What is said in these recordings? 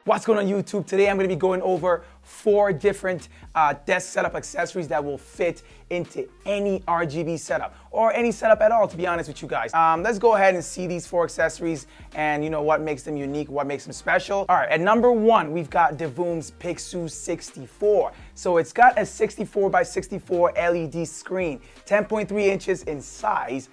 What's going on YouTube? Today I'm going to be going over 4 different desk setup accessories that will fit into any RGB setup or any setup at all, to be honest with you guys. Let's go ahead and see these 4 accessories and what makes them unique, what makes them special. All right, at number 1, we've got Devoom's Pixoo 64. So it's got a 64 by 64 LED screen, 10.3 inches in size.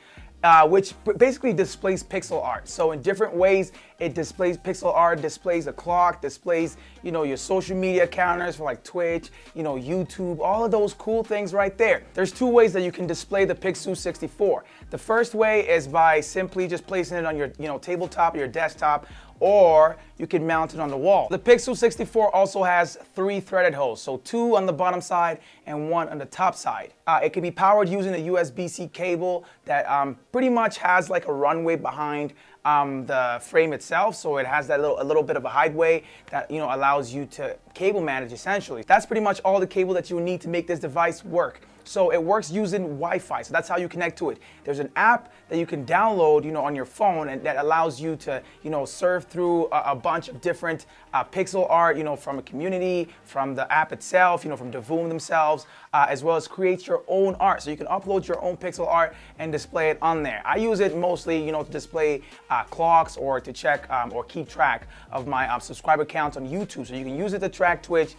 Which basically displays pixel art. So in different ways, it displays pixel art, displays a clock, displays, your social media counters for like Twitch, YouTube, all of those cool things right there. There's 2 ways that you can display the Pixoo 64. The first way is by simply just placing it on your, tabletop or your desktop, or you can mount it on the wall. The Pixoo 64 also has 3 threaded holes, so 2 on the bottom side and 1 on the top side. It can be powered using a USB-C cable that pretty much has like a runway behind the frame itself, so it has that a little bit of a hideaway that allows you to cable manage essentially. That's pretty much all the cable that you need to make this device work. So it works using Wi-Fi, so that's how you connect to it. There's an app that you can download, on your phone, and that allows you to, surf through a bunch of different pixel art, from a community, from the app itself, from Devoom themselves, as well as create your own art. So you can upload your own pixel art and display it on there. I use it mostly, to display clocks or to check or keep track of my subscriber counts on YouTube. So you can use it to track Twitch.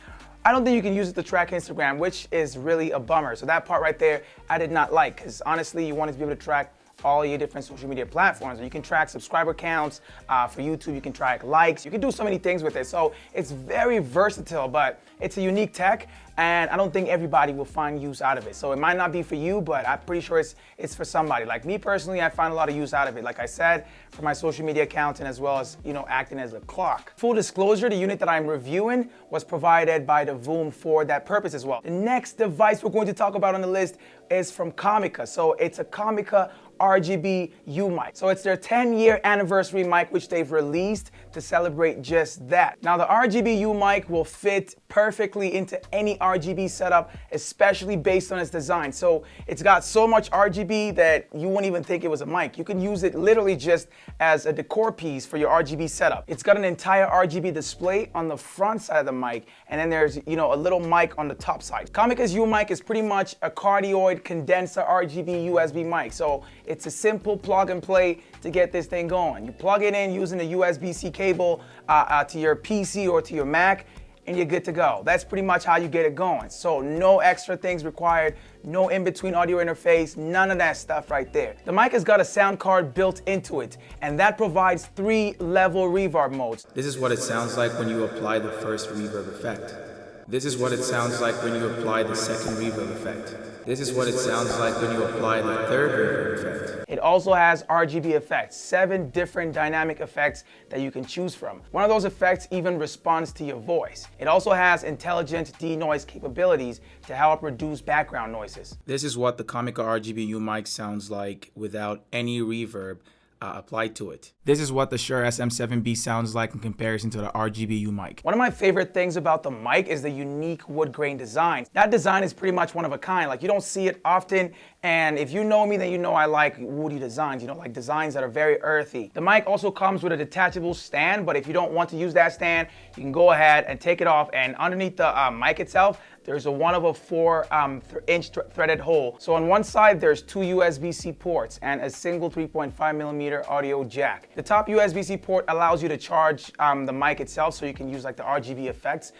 I don't think you can use it to track Instagram, which is really a bummer. So that part right there, I did not like, because honestly, you wanted to be able to track all your different social media platforms. You can track subscriber counts for YouTube, you can track likes, you can do so many things with it. So it's very versatile, but it's a unique tech, and I don't think everybody will find use out of it. So it might not be for you, but I'm pretty sure it's for somebody. Like me personally, I find a lot of use out of it. Like I said, for my social media accounts and as well as, acting as a clock. Full disclosure, the unit that I'm reviewing was provided by Devoom for that purpose as well. The next device we're going to talk about on the list is from Comica. So it's a Comica RGB Umic. So it's their 10-year anniversary mic, which they've released to celebrate just that. Now the RGB Umic will fit perfectly into any RGB setup, especially based on its design. So it's got so much RGB that you wouldn't even think it was a mic. You can use it literally just as a decor piece for your RGB setup. It's got an entire RGB display on the front side of the mic, and then there's, a little mic on the top side. Comica's Umic is pretty much a cardioid condenser RGB USB mic. So it's a simple plug and play to get this thing going. You plug it in using a USB-C cable to your PC or to your Mac, and you're good to go. That's pretty much how you get it going. So no extra things required, no in-between audio interface, none of that stuff right there. The mic has got a sound card built into it, and that provides 3 level reverb modes. This is what it sounds like when you apply the first reverb effect. This is what it sounds like when you apply the second reverb effect. This is what it sounds like when you apply the third reverb effect. It also has RGB effects, 7 different dynamic effects that you can choose from. One of those effects even responds to your voice. It also has intelligent denoise capabilities to help reduce background noises. This is what the Comica RGB Umic sounds like without any reverb applied to it. This is what the Shure SM7B sounds like in comparison to the RGB Umic. One of my favorite things about the mic is the unique wood grain design. That design is pretty much one of a kind. Like, you don't see it often, and if you know me, then you know I like woody designs, like designs that are very earthy. The mic also comes with a detachable stand, but if you don't want to use that stand, you can go ahead and take it off, and underneath the mic itself, there's a 1 over 4 inch threaded hole. So on one side, there's 2 USB-C ports and a single 3.5mm audio jack. The top USB-C port allows you to charge the mic itself, so you can use like the RGB effects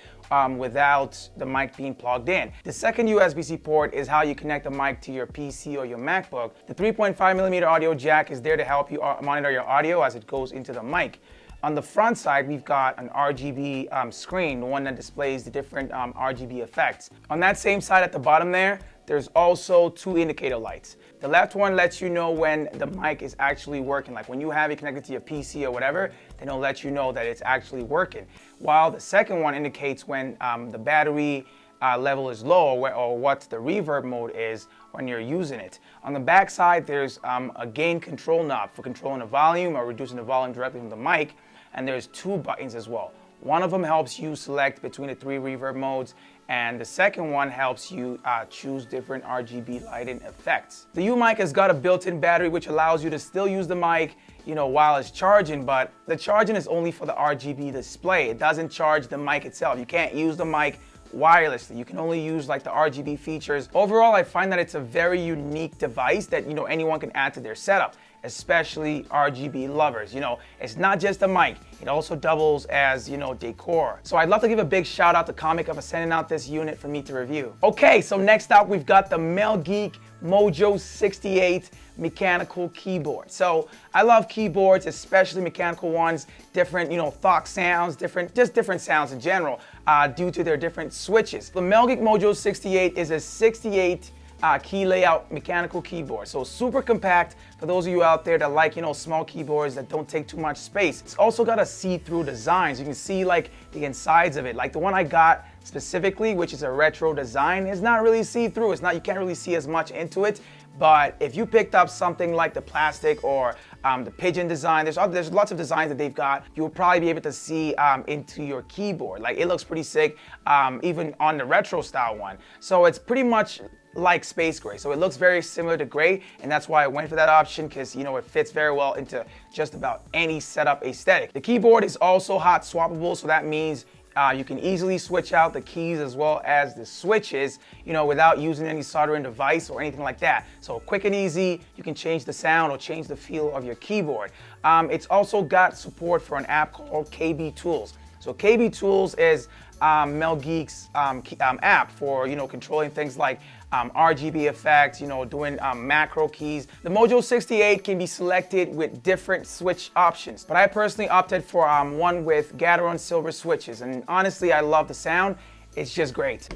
without the mic being plugged in. The second USB-C port is how you connect the mic to your PC or your MacBook. The 3.5mm audio jack is there to help you monitor your audio as it goes into the mic. On the front side, we've got an RGB screen, the one that displays the different RGB effects. On that same side at the bottom there, there's also 2 indicator lights. The left one lets you know when the mic is actually working. Like when you have it connected to your PC or whatever, then it'll let you know that it's actually working. While the second one indicates when the battery level is low, or what the reverb mode is when you're using it. On the back side, there's a gain control knob for controlling the volume or reducing the volume directly from the mic. And there's 2 buttons as well. One of them helps you select between the 3 reverb modes, and the second one helps you choose different RGB lighting effects. The Umic has got a built-in battery which allows you to still use the mic while it's charging, but the charging is only for the RGB display. It doesn't charge the mic itself. You can't use the mic wirelessly. You can only use like the RGB features. Overall, I find that it's a very unique device that, anyone can add to their setup, especially RGB lovers. It's not just a mic, it also doubles as, decor. So I'd love to give a big shout out to Comic for sending out this unit for me to review. Okay, so next up we've got the MelGeek Mojo68 mechanical keyboard. So I love keyboards, especially mechanical ones, different, thock sounds, different sounds in general, due to their different switches. The MelGeek Mojo68 is a 68 key layout mechanical keyboard. So super compact for those of you out there that like, small keyboards that don't take too much space. It's also got a see-through design. So you can see like the insides of it. Like the one I got specifically, which is a retro design, is not really see-through. You can't really see as much into it. But if you picked up something like the plastic or the pigeon design, there's lots of designs that they've got, you will probably be able to see into your keyboard. Like it looks pretty sick, even on the retro style one. So it's pretty much like space gray. So it looks very similar to gray, and that's why I went for that option, because it fits very well into just about any setup aesthetic. The keyboard is also hot swappable, so that means you can easily switch out the keys as well as the switches, without using any soldering device or anything like that. So quick and easy, you can change the sound or change the feel of your keyboard. It's also got support for an app called KB Tools. So KB Tools is MelGeek's app for controlling things like RGB effects, doing macro keys. The Mojo68 can be selected with different switch options, but I personally opted for one with Gateron silver switches, and honestly I love the sound. It's just great.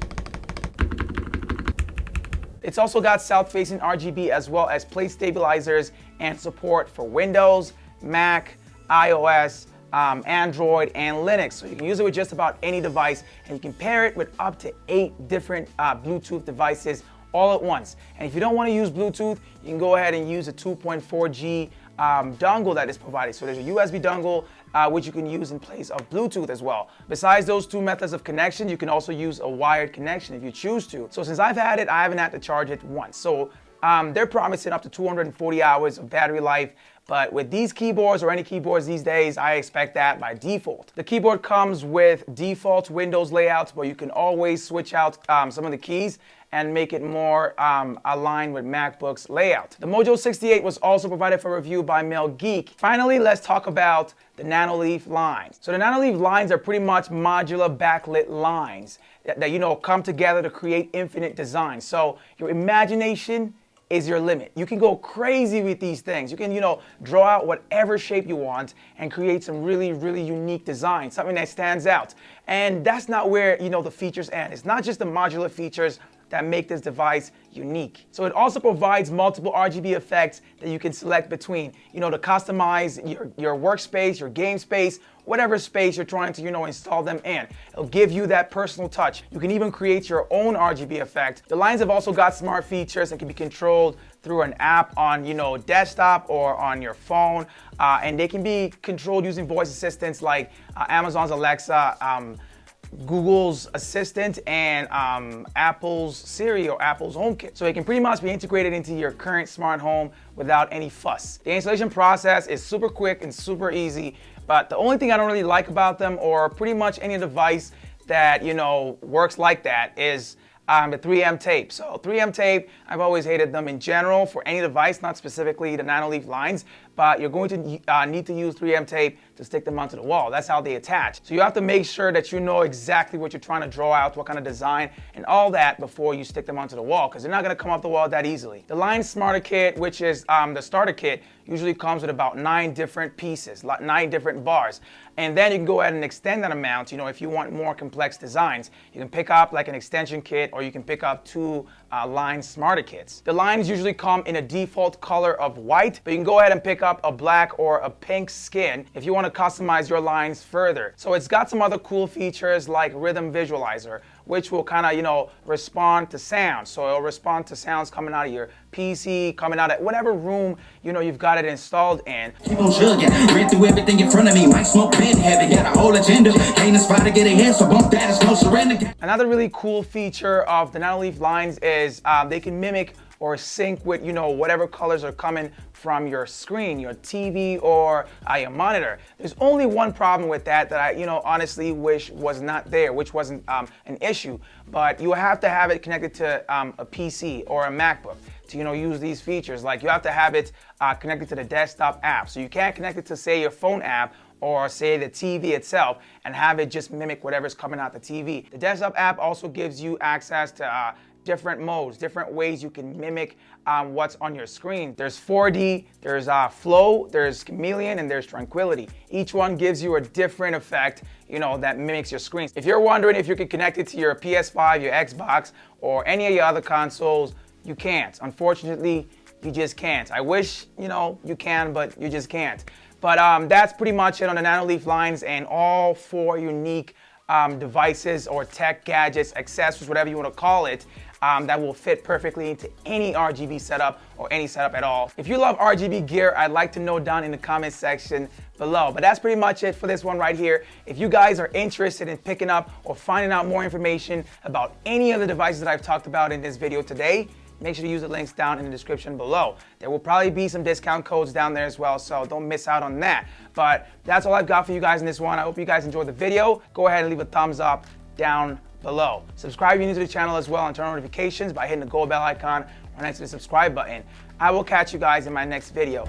It's also got south-facing RGB as well as plate stabilizers and support for Windows, Mac, iOS, Android, and Linux. So you can use it with just about any device, and you can pair it with up to 8 different Bluetooth devices all at once. And if you don't want to use Bluetooth, you can go ahead and use a 2.4G dongle that is provided. So there's a USB dongle which you can use in place of Bluetooth as well. Besides those 2 methods of connection, you can also use a wired connection if you choose to. So since I've had it, I haven't had to charge it once. So they're promising up to 240 hours of battery life. But with these keyboards or any keyboards these days, I expect that by default. The keyboard comes with default Windows layouts, but you can always switch out some of the keys and make it more aligned with MacBook's layout. The Mojo68 was also provided for review by MelGeek. Finally, let's talk about the Nanoleaf lines. So the Nanoleaf lines are pretty much modular backlit lines that come together to create infinite design. So your imagination is your limit. You can go crazy with these things. You can, draw out whatever shape you want and create some really, really unique design, something that stands out. And that's not where, the features end. It's not just the modular features that make this device unique. So it also provides multiple RGB effects that you can select between, to customize your workspace, your game space, whatever space you're trying to, install them in. It'll give you that personal touch. You can even create your own RGB effect. The lines have also got smart features and can be controlled through an app on, desktop or on your phone. And they can be controlled using voice assistants like Amazon's Alexa, Google's Assistant, and Apple's Siri or Apple's HomeKit. So it can pretty much be integrated into your current smart home without any fuss. The installation process is super quick and super easy, but the only thing I don't really like about them, or pretty much any device that works like that, is the 3M tape. So 3M tape, I've always hated them in general for any device, not specifically the Nanoleaf lines, but you're going to need to use 3M tape to stick them onto the wall. That's how they attach. So you have to make sure that you know exactly what you're trying to draw out, what kind of design, and all that before you stick them onto the wall, because they're not gonna come off the wall that easily. The Line Smarter Kit, which is the starter kit, usually comes with about 9 different pieces, 9 different bars. And then you can go ahead and extend that amount, if you want more complex designs. You can pick up like an extension kit, or you can pick up 2 Line Smarter Kits. The lines usually come in a default color of white, but you can go ahead and pick up a black or a pink skin if you want to customize your lines further. So it's got some other cool features like Rhythm Visualizer, which will kind of, respond to sound. So it'll respond to sounds coming out of your PC, coming out of whatever room, you've got it installed in. Keep on chugging, ran through everything in front of me. Might smoke pen, heavy, got a whole agenda. Ain't aspire to get ahead, so bump that, it's no surrender. Another really cool feature of the Nanoleaf lines is they can mimic or sync with, you know, whatever colors are coming from your screen, your TV, or your monitor. There's only one problem with that I, you know, honestly wish was not there, which wasn't an issue. But you have to have it connected to a PC or a MacBook to, you know, use these features. Like, you have to have it connected to the desktop app. So you can't connect it to, say, your phone app or, say, the TV itself and have it just mimic whatever's coming out the TV. The desktop app also gives you access to different modes, different ways you can mimic what's on your screen. There's 4D, there's Flow, there's Chameleon, and there's Tranquility. Each one gives you a different effect, you know, that mimics your screen. If you're wondering if you can connect it to your PS5, your Xbox, or any of your other consoles, you can't. Unfortunately, you just can't. I wish, you know, you can, but you just can't. But that's pretty much it on the Nanoleaf lines and all 4 unique devices or tech gadgets, accessories, whatever you want to call it, that will fit perfectly into any RGB setup or any setup at all. If you love RGB gear, I'd like to know down in the comment section below. But that's pretty much it for this one right here. If you guys are interested in picking up or finding out more information about any of the devices that I've talked about in this video today, make sure to use the links down in the description below. There will probably be some discount codes down there as well, so don't miss out on that. But that's all I've got for you guys in this one. I hope you guys enjoyed the video. Go ahead and leave a thumbs up down below. Subscribe if you're new to the channel as well and turn on notifications by hitting the gold bell icon right next to the subscribe button. I will catch you guys in my next video.